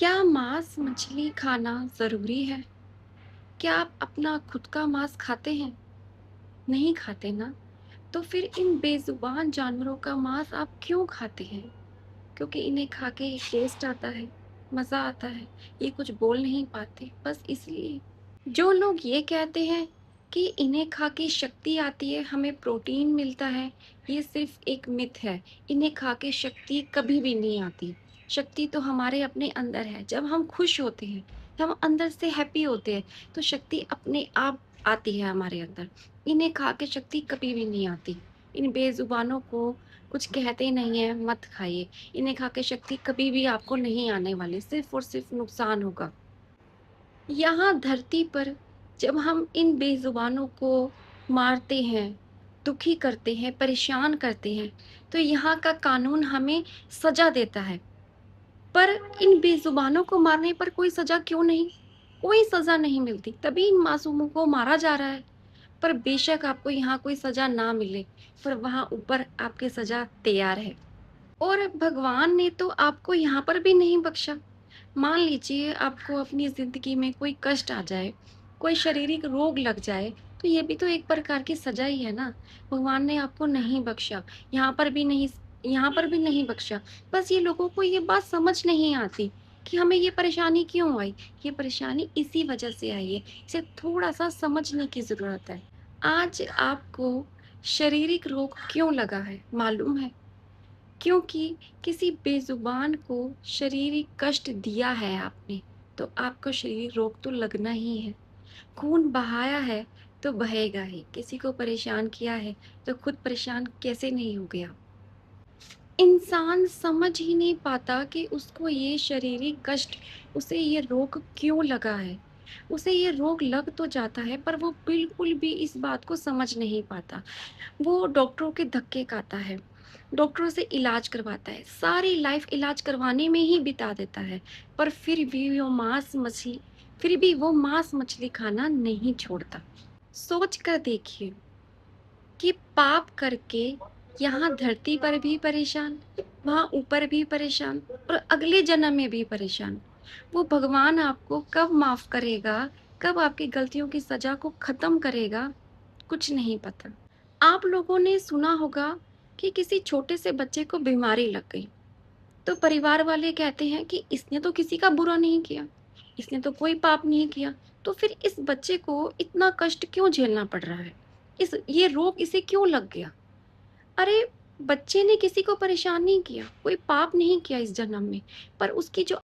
क्या मांस मछली खाना ज़रूरी है? क्या आप अपना खुद का मांस खाते हैं? नहीं खाते ना? तो फिर इन बेज़ुबान जानवरों का मांस आप क्यों खाते हैं? क्योंकि इन्हें खा के टेस्ट आता है, मज़ा आता है, ये कुछ बोल नहीं पाते, बस इसलिए। जो लोग ये कहते हैं कि इन्हें खा के शक्ति आती है, हमें प्रोटीन मिलता है, ये सिर्फ़ एक मिथ है। इन्हें खा के शक्ति कभी भी नहीं आती। शक्ति तो हमारे अपने अंदर है। जब हम खुश होते हैं, जब हम अंदर से हैप्पी होते हैं, तो शक्ति अपने आप आती है हमारे अंदर। इन्हें खा के शक्ति कभी भी नहीं आती। इन बेज़ुबानों को कुछ कहते नहीं हैं, मत खाइए। इन्हें खा के शक्ति कभी भी आपको नहीं आने वाली, सिर्फ़ और सिर्फ़ नुकसान होगा। यहाँ धरती पर जब हम इन बेज़ुबानों को मारते हैं, दुखी करते हैं, परेशान करते हैं, तो यहाँ का कानून हमें सज़ा देता है। पर इन बेज़ुबानों को मारने पर कोई सज़ा क्यों नहीं? कोई सज़ा नहीं मिलती, तभी इन मासूमों को मारा जा रहा है। पर बेशक आपको यहाँ कोई सज़ा ना मिले, पर वहाँ ऊपर आपके सज़ा तैयार है। और भगवान ने तो आपको यहाँ पर भी नहीं बख्शा। मान लीजिए आपको अपनी ज़िंदगी में कोई कष्ट आ जाए, कोई शारीरिक रोग लग जाए, तो ये भी तो एक प्रकार की सज़ा ही है ना। भगवान ने आपको नहीं बख्शा, यहाँ पर भी नहीं यहाँ पर भी नहीं बख्शा। बस ये लोगों को ये बात समझ नहीं आती कि हमें ये परेशानी क्यों आई? ये परेशानी इसी वजह से आई है, इसे थोड़ा-सा समझने की ज़रूरत है। आज आपको शारीरिक रोग क्यों लगा है, मालूम है? क्योंकि किसी बेज़ुबान को शारीरिक कष्ट दिया है आपने, तो आपको शारीरिक रोग तो लगना ही है। खून बहाया है, तो बहेगा ही। किसी को परेशान किया है, तो खुद परेशान कैसे नहीं हो गया? इंसान समझ ही नहीं पाता कि उसको ये शारीरिक कष्ट, उसे ये रोग क्यों लगा है। उसे ये रोग लग तो जाता है, पर वो बिल्कुल भी इस बात को समझ नहीं पाता। वो डॉक्टरों के धक्के खाता है, डॉक्टरों से इलाज करवाता है, सारी लाइफ इलाज करवाने में ही बिता देता है, पर फिर भी वो मांस-मछली खाना नहीं छोड़ता। सोच कर देखिए कि पाप करके यहाँ धरती पर भी परेशान, वहाँ ऊपर भी परेशान और अगले जन्म में भी परेशान। वो भगवान आपको कब माफ़ करेगा, कब आपकी गलतियों की सज़ा को ख़त्म करेगा, कुछ नहीं पता। आप लोगों ने सुना होगा कि किसी छोटे से बच्चे को बीमारी लग गई, तो परिवार वाले कहते हैं कि इसने तो किसी का बुरा नहीं किया, इसने तो कोई पाप नहीं किया, तो फिर इस बच्चे को इतना कष्ट क्यों झेलना पड़ रहा है? ये रोग इसे क्यों लग गया? अरे! बच्चे ने किसी को परेशान नहीं किया, कोई पाप नहीं किया इस जन्म में, पर उसकी जो